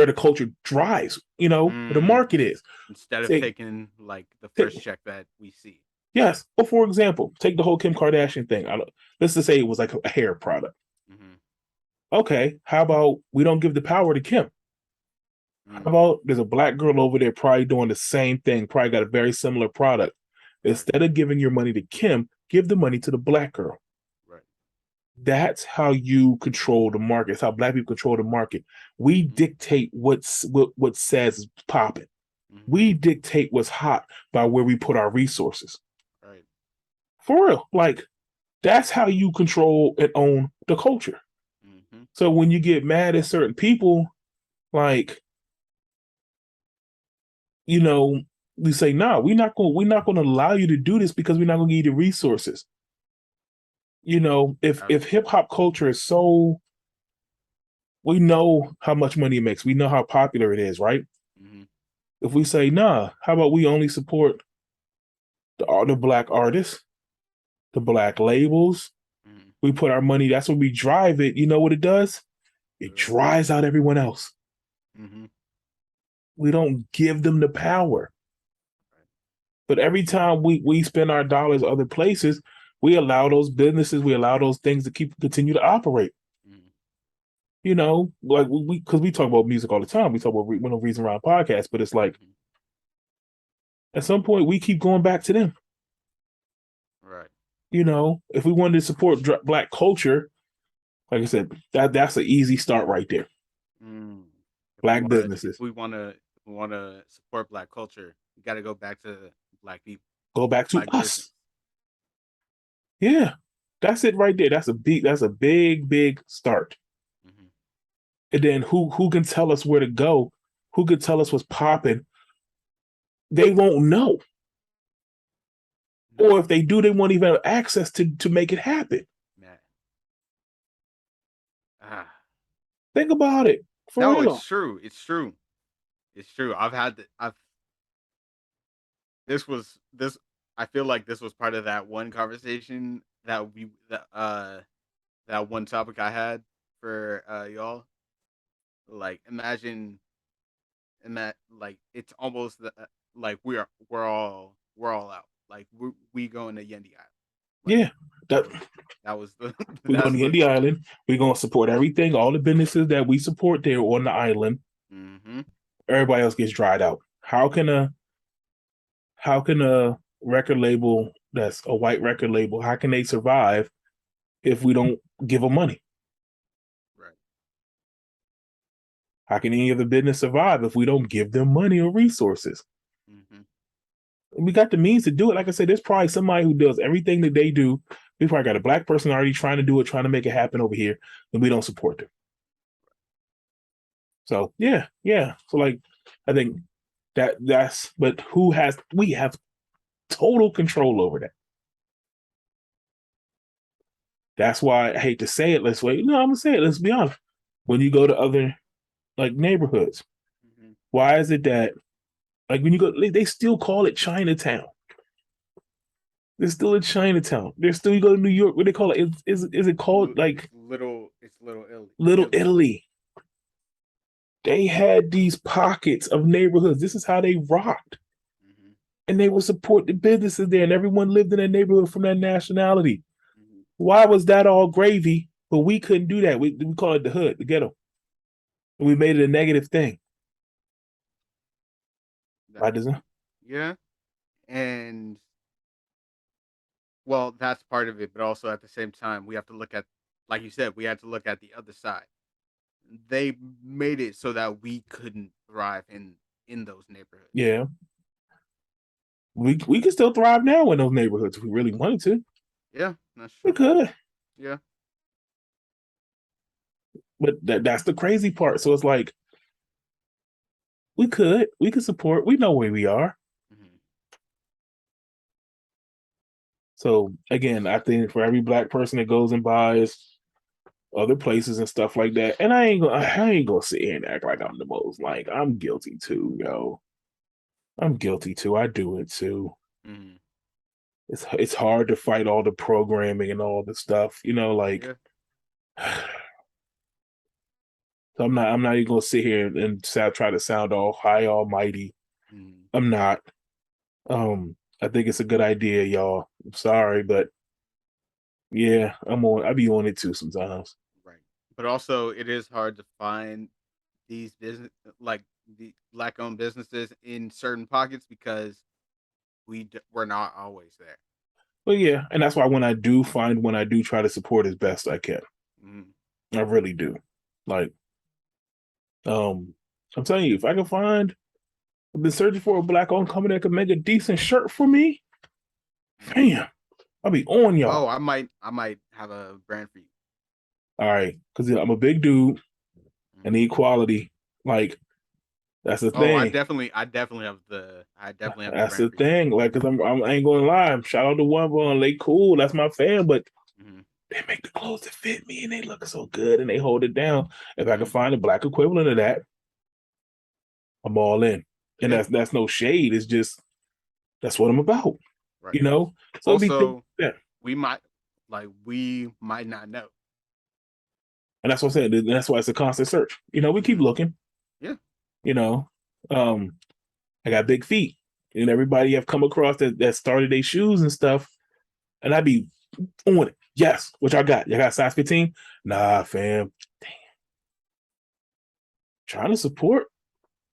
the culture drives, where the Mm. market is. Instead of Say, taking like the take, first check that we see. yes. Well, for example, take the whole Kim Kardashian thing. Let's just say it was like a hair product. Mm-hmm. Okay, how about we don't give the power to Kim? How Mm. about there's a black girl over there probably doing the same thing, probably got a very similar product. Right. Instead of giving your money to Kim, give the money to the black girl. Right. That's how you control the market. It's how black people control the market. We Mm-hmm. dictate what says is popping. Mm-hmm. We dictate what's hot by where we put our resources. Right. For real. Like, that's how you control and own the culture. Mm-hmm. So when you get mad at certain people, like, you know, we say, nah, we're not gonna allow you to do this because we're not gonna give you the resources. If Absolutely. hip hop culture is so, we know how much money it makes, we know how popular it is, right? Mm-hmm. If we say, nah, how about we only support the black artists, the black labels, Mm-hmm. we put our money, that's what we drive it, you know what it does? It dries out everyone else. Mm-hmm. We don't give them the power. Right. But every time we spend our dollars other places, we allow those businesses, we allow those things to continue to operate. Mm-hmm. Like because we talk about music all the time. We talk about one of the reason around podcasts, but it's like Mm-hmm. at some point we keep going back to them. Right. If we wanted to support black culture, like I said, that's an easy start right there. Mm. If we Black want to, if businesses we want to, if we want to support Black culture, we got to go back to Black people, go back to Black business. us. Yeah, that's it right there. That's a big start. Mm-hmm. And then who can tell us where to go? Who can tell us what's popping? They won't know. No, Or if they do, they won't even have access to make it happen. man. Ah. Think about it. For No, real. it's true. It's true. It's true. I've had the, I've this was this I feel like this was part of that one conversation that one topic I had for y'all. Like imagine and that like it's almost like we're all out. Like we going to Yendi Island. Like Yeah. That that was the we're going that's to the Indie Island. We're going to support everything, all the businesses that we support there on the island. mm-hmm. Everybody else gets dried out. How can a record label that's a white record label, how can they survive if we don't give them money? Right. How can any other business survive if we don't give them money or resources? Mm-hmm. And we got the means to do it. Like I said, there's probably somebody who does everything that they do. We probably got a black person already trying to do it, trying to make it happen over here, and we don't support them. So yeah, yeah. So like, I think but we have total control over that. That's why I hate to say it. Let's wait. No, I'm gonna say it. Let's be honest. When you go to other like neighborhoods, Mm-hmm. why is it that like when you go, they still call it Chinatown? They're still in Chinatown. They're still, you go to New York. What they call it? Is it called like It's little Little Italy. Italy? They had these pockets of neighborhoods. This is how they rocked, Mm-hmm. and they would support the businesses there, and everyone lived in that neighborhood from that nationality. Mm-hmm. Why was that all gravy? But we couldn't do that. We call it the hood, the ghetto. And we made it a negative thing. That, Right, doesn't? yeah, and well, that's part of it, but also at the same time, we have to look at like you said, we had to look at the other side. They made it so that we couldn't thrive in those neighborhoods. Yeah, we can still thrive now in those neighborhoods if we really wanted to. Yeah, that's We true. could, Yeah. but that's the crazy part. So it's like we could support. We know where we are. Hmm. So again, I think for every black person that goes and buys other places and stuff like that, and I ain't gonna sit here and act like I'm the most. Like I'm guilty too, yo. I'm guilty too. I do it too. Hmm. It's hard to fight all the programming and all the stuff, like Yeah. so I'm not even gonna sit here and try to sound all high almighty. Hmm. I'm not. I think it's a good idea, y'all. I'm sorry, but yeah, I be on it too sometimes. Right. But also, it is hard to find these business like the black owned businesses in certain pockets because we're not always there. But yeah, and that's why when I do try to support as best I can. Hmm. I really do. Like, um, I'm telling you, if I can find I've been searching for a black owned company that could make a decent shirt for me, Hmm. damn, I'll be on Oh, y'all. I might have a brand for you. All right, because I'm a big dude. I Hmm. need quality. Like that's the Oh, thing. I definitely have the That's brand the for you. thing. Like, cause I ain't gonna lie. Shout out to one bone. They cool. That's my fan. But Hmm. they make the clothes that fit me, and they look so good, and they hold it down. If I can Hmm. find a black equivalent of that, I'm all in. And Yeah. that's no shade. It's just that's what I'm about. Right. You know. So it'd be things Also, like that. we might we might not know. And that's what I said. That's why it's a constant search. We keep Hmm. looking. Yeah. You know, um, I got big feet, and everybody I've come across that started their shoes and stuff, and I'd be on it. Yes, which I got. You got size 15? Nah, fam. Trying to support,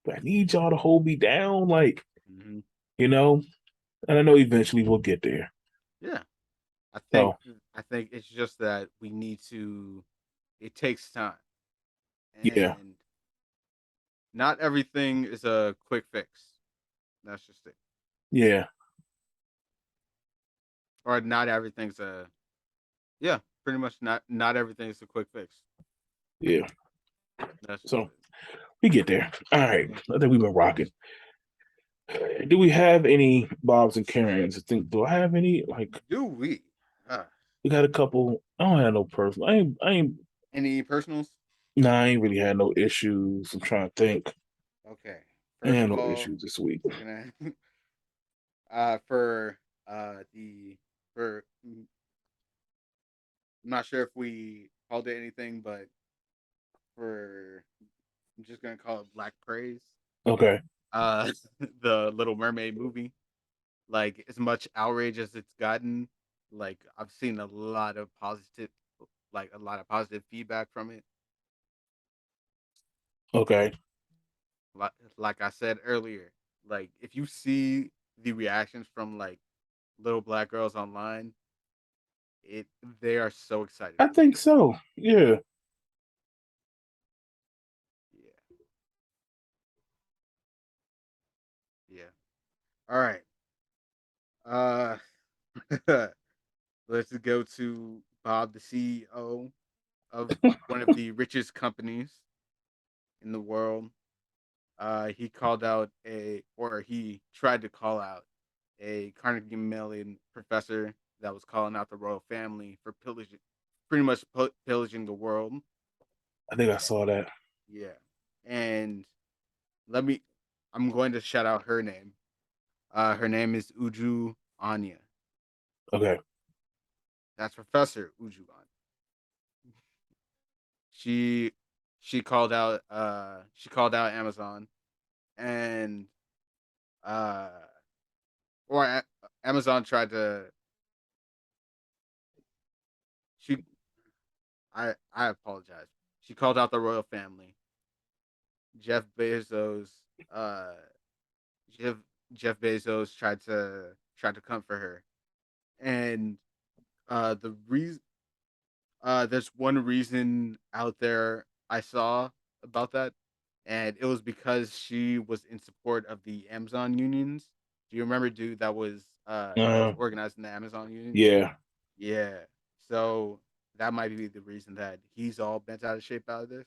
but I need y'all to hold me down, like Hmm. you know. And I know eventually we'll get there. Yeah. I think So I think it's just that we need to. It takes time, yeah, and not everything is a quick fix. That's just it. yeah, Or not everything's a yeah. Pretty much not everything's a quick fix. yeah. That's just So it. we get there. All right. Yeah. I think we've been rocking. Do we have any Bobs and Karens? Do I have any? Like, Do we? Uh, we got a couple. I don't have no personal. I ain't. any personals? Nah, I ain't really had no issues. I'm trying to think. Okay. I First had of no all, issues this week. we're gonna for the for I'm not sure if we called it anything, but for I'm just gonna call it Black Praise. Okay. The Little Mermaid movie. Like as much outrage as it's gotten, like I've seen a lot of positive feedback from it. Okay. Like I said earlier, like if you see the reactions from like little black girls online, it they are so excited I for this think movie. so. Yeah. Yeah, yeah. All right. Uh, let's go to Bob, the CEO of one of the richest companies in the world. He called out he tried to call out a Carnegie Mellon professor that was calling out the royal family for pillaging, pretty much pillaging the world. I think I saw that. Yeah, and let me, I'm going to shout out her name. Her name is Uju Anya. Okay. That's Professor Uju Anya. She she called out Amazon and uh or Amazon tried to she I apologize. She called out the royal family. Jeff Bezos uh Jeff Jeff Bezos tried to comfort her. And the reason there's one reason out there I saw about that, and it was because she was in support of the Amazon unions. Do you remember, dude, that was Uh, organizing the Amazon unions? yeah, Yeah. So that might be the reason that he's all bent out of shape out of this.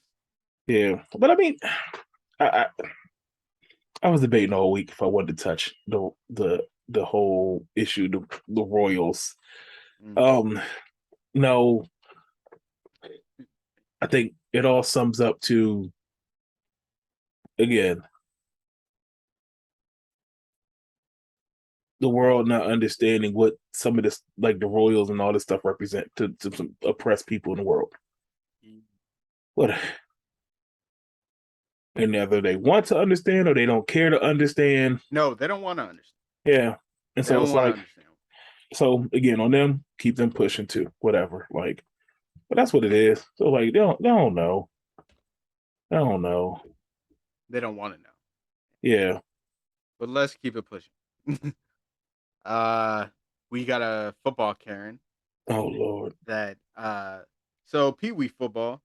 yeah. But I mean, I I was debating all week if I wanted to touch the whole issue, the Royals. Mm. Um, no, I think it all sums up to, again, the world not understanding what some of this, like the Royals and all this stuff, represent to some oppressed people in the world. What, and either they want to understand or they don't care to understand. No, they don't want to understand. Yeah, and They so don't it's want to like, understand. so again, on them, keep them pushing too, whatever. Like, but that's what it is. So like, they don't know. I don't know. They don't want to know. Yeah. But let's keep it pushing. uh, we got a football Karen Oh Lord. that so Pee Wee football.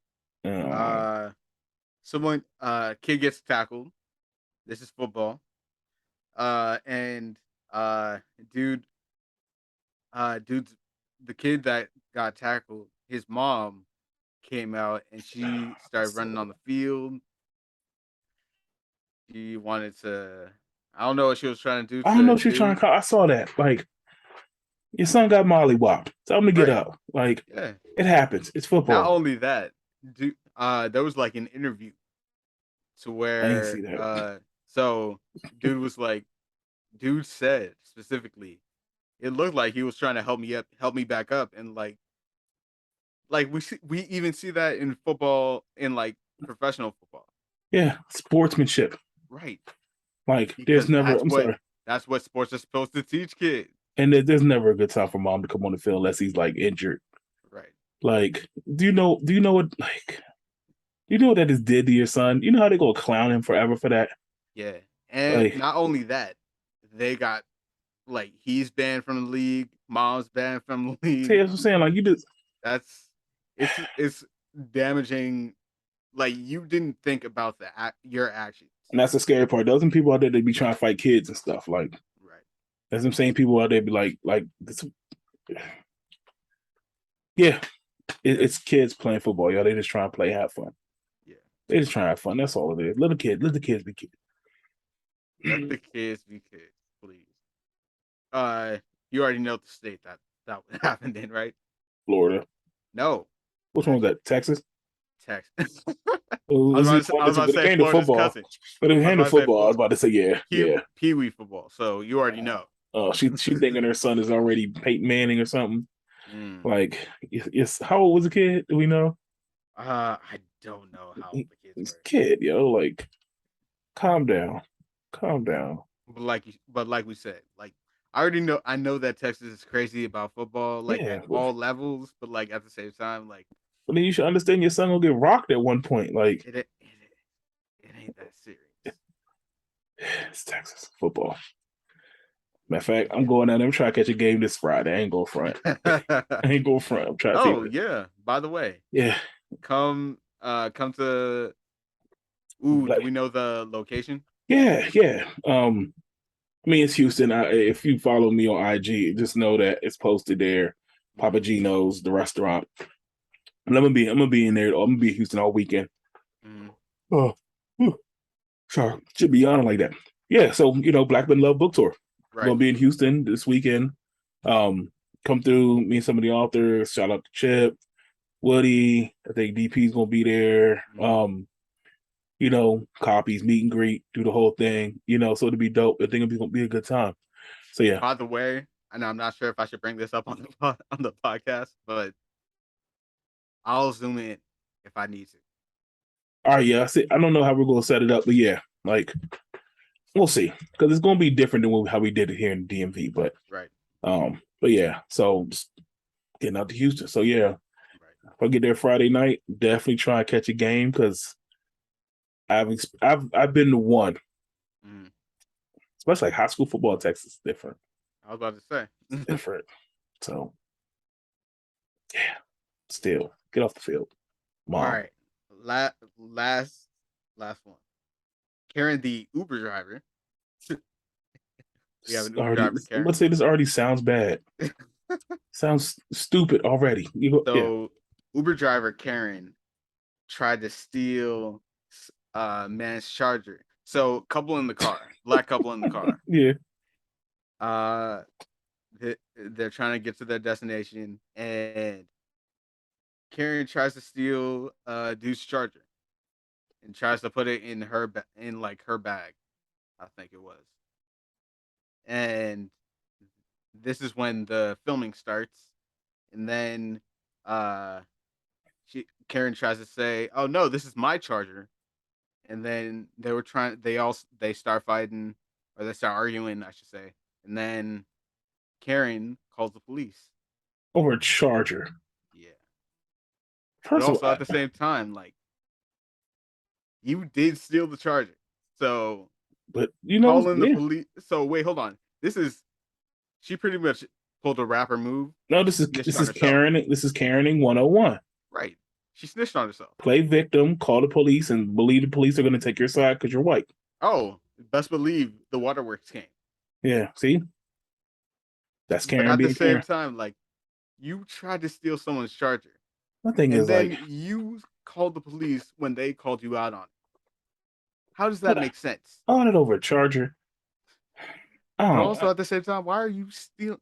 Uh, Uh, someone kid gets tackled. This is football. And uh, dude, dude's the kid that got tackled. His mom came out and she started running on the field. She wanted to. I don't know what she was trying to do I don't know to if she's trying to dude. call. I saw that. Like, your son got mollywopped. Tell him to get Right. up. Like, Yeah. it happens. It's Not football. only that, dude, there was like an interview to I ain't where see that. so dude was like dude said specifically it looked like he was trying to help me back up, and we even see that in football, in like professional football. Yeah, sportsmanship. Right. Like, there's Because never. I'm sorry. that's what sports are supposed to teach kids. And there's never a good time for mom to come on the field unless he's like injured. Right. Like, do you know? Do you know what? Like, you know what that just did to your son? You know how they go clown him forever for that? Yeah. And Like, not only that, they got like he's banned from the league, mom's banned from the see, league. that's what I'm saying. Like, you just, That's it's damaging. Like you didn't think about your actions. and that's the scary part. Those people out there, they be trying to fight kids and stuff. Like, Right. there's some same people out there be like this, yeah, Yeah. it's kids playing football, y'all. They just trying to play, have fun. Yeah. They just trying to have fun. That's all it is. Let the kids be kids. Let the kids be kids, please. Uh, you already know the state that would happen in, right? Florida. No, Which one was actually, that? Texas? Texas. Oh, this is I was about to but it say came to Florida's football. cousin. But it I was came to about to say football. I was about to say, yeah, yeah. Pee Wee football. So you already know. Oh, she thinking her son is already Peyton Manning or something. Mm. Like, yes. How old was the kid? Do we know? I don't know how old the kids He's a were, kid, yo. Like, calm down, calm down. but like we said, like I already know. I know that Texas is crazy about football, like Yeah, at all levels. But like at the same time, like but then you should understand your son will get rocked at one point. Like, it ain't that serious. it's Texas football. Matter of fact, I'm going down there. I'm trying to catch a game this Friday. I ain't going front. I ain't going front. I'm trying to see Oh what. yeah. By the way, Yeah, come to. Ooh, do like, we know the location? yeah, yeah. I mean, it's Houston. If you follow me on IG, just know that it's posted there. Papa Mm, Gino's, the restaurant. And I'm gonna be in there. I'm gonna be in Houston all weekend. mm, Oh, whew, sorry, should be on like that. Yeah, so Black Men Love Book Tour. I'm right. gonna be in Houston this weekend. Um, come through, meet some of the authors. Shout out to Chip, Woody. I think DP's gonna be there. Mm. Copies, meet and greet, do the whole thing. So it'll be dope. I think it'll be gonna be a good time. So yeah. By the way, and I'm not sure if I should bring this up on on the podcast, but I'll zoom in if I need to. All right, yeah. I don't know how we're gonna set it up, but yeah, like we'll see because it's gonna be different than how we did it here in DMV. Right, But yeah. So just getting out to Houston. So yeah, right. if I get there Friday night, definitely try and catch a game because I've been to one, Mm. especially like high school football in Texas. Different, I was about to say. different. So yeah, still. Get off the field, All mom. right. Last one. Karen, the Uber driver. We have It's an Uber already. driver, Karen. Let's say this already sounds bad. Sounds stupid already. Yeah. So Uber driver Karen tried to steal man's charger. So couple in the car, black couple in the car. Yeah. Uh, they're trying to get to their destination, and Karen tries to steal dude's charger and tries to put it in in like her bag, I think it was. And this is when the filming starts, and then uh, Karen tries to say, "Oh no, this is my charger." And then they start fighting, or they start arguing, I should say. And then Karen calls the police. Over a charger. Yeah, but First of also all, at the same time, like you did steal the charger, so but calling the yeah. police. So wait, hold on. This is she pretty much pulled a rapper move No, and this is snitched this on is herself. Karen. This is Karening 101. Right, she snitched on herself. Play victim, call the police, and believe the police are going to take your side because you're white. Oh, best believe the waterworks came. Yeah, see, that's But Karen at the being same Karen. time, like you tried to steal someone's charger, My thing and is like, then you called the police when they called you out on it. How does that what? make sense? I want it over a charger. I But don't. also at the same time, why are you stealing?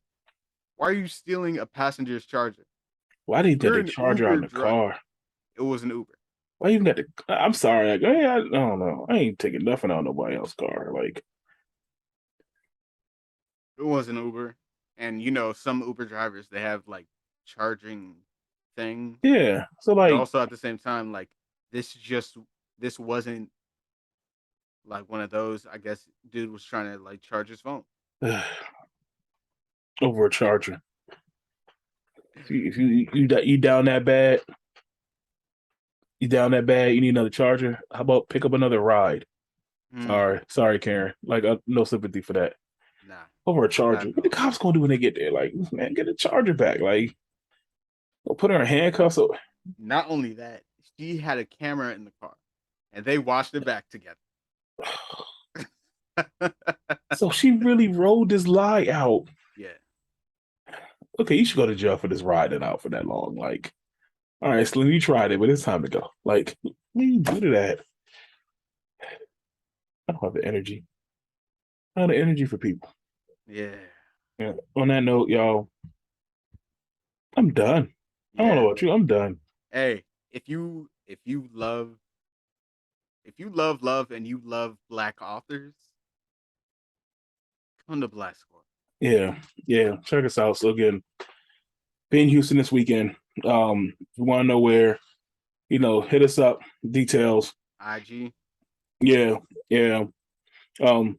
Why are you stealing a passenger's charger? Why do you get You're the an charger out in Uber the driver. car? It was an Uber. Why you even got the? I'm sorry. Like, hey, I don't know. I ain't taking nothing out of nobody else's car. Like, It was an Uber, and some Uber drivers they have like charging thing, yeah. So but like, also at the same time, like this just this wasn't like one of those. I guess dude was trying to like charge his phone. over a charger. If you down that bad, you down that bad. You need another charger. How about pick up another ride? Hmm. Sorry, Karen. Like, no sympathy for that. Nah, Over a I charger. have What the no. cops gonna do when they get there? Like, man, get a charger back. Like, go put her in handcuffs. Or... Not only that, she had a camera in the car, and they watched it back together. So she really rolled this lie out. Yeah, Okay, you should go to jail for this riding out for that long. Like, all right, Slim, you tried it, but it's time to go. Like, what do you do to that? I don't have the energy. I don't have the energy for people. yeah, Yeah. On that note, y'all, I'm done. I don't know yeah. about you. I'm done. Hey, if you love and you love black authors, come to Black Squad. Yeah, yeah. Check us out. So again, be in Houston this weekend. If you want to know where, hit us up. Details. IG. Yeah, yeah. Um,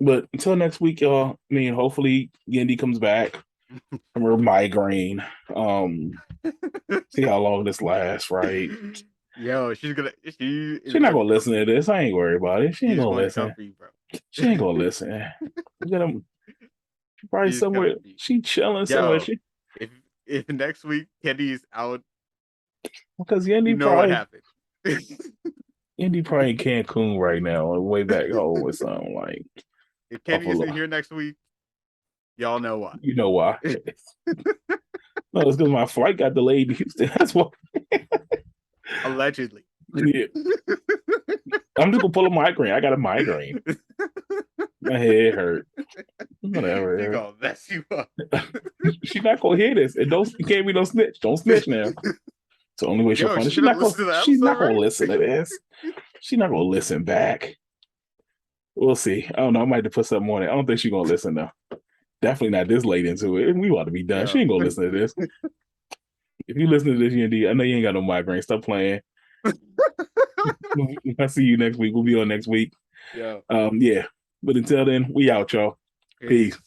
but until next week, y'all. I mean, hopefully Yendi comes back from her migraine. See how long this lasts, right? Yo, she She's is not going to gonna come listen for to you. this. I ain't worried about it. She ain't She's gonna going to come listen. for you, bro. She ain't gonna listen. We got probably She's somewhere. coming for you. She chilling somewhere. Yo, She if next week Kenny's out, because you know what happened. Yendi probably in Cancun right now on the way back home or something like If Kenny Buffalo. isn't here next week, y'all know why. You know why? No, it's because my flight got delayed to Houston. That's why. Allegedly. Yeah. I'm just gonna pull a migraine. I got a migraine. My head hurt. She Whatever. gonna mess you up. She's not gonna hear this. And don't, you can't be no snitch. Don't snitch now. It's the only way she'll Yo, find it. she's gonna listen to the She's episode, not gonna right? listen to this. She's not gonna listen back. We'll see. I don't know. I might have to put something on it. I don't think she's gonna listen though. Definitely not this late into it. We ought to be done. She Yo. ain't gonna listen to this. If you listen to this, UND, I know you ain't got no migraine. Stop playing. I see you next week. We'll be on next week. Yo. Yeah. But until then, we out, y'all. Peace. Peace.